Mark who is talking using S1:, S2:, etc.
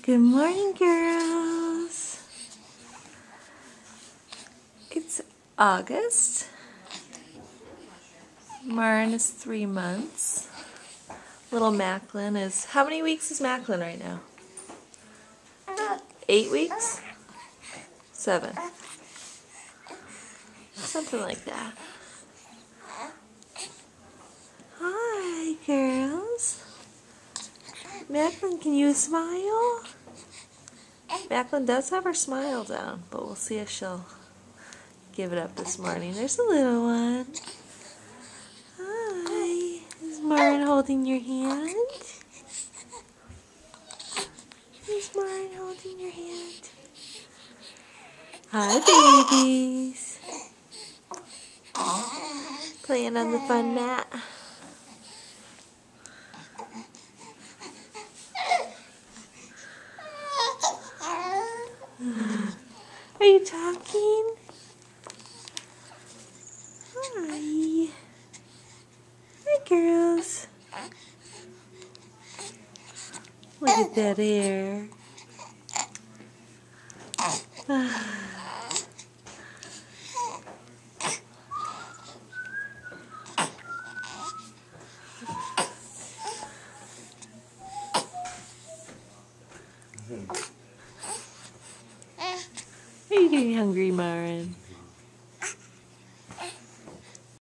S1: Good morning, girls. It's August. Marin is 3 months. Little Macklin is... How many weeks is Macklin right now? 8 weeks? 7. Something like that. Hi, girls. Macklin, can you smile? Macklin does have her smile down, but we'll see if she'll give it up this morning. There's a little one. Hi. Is Marin holding your hand? Is Marin holding your hand? Hi, babies. Playing on the fun mat. Are you talking? Hi. Hi, girls. Look at that hair. Are you getting hungry, Marin?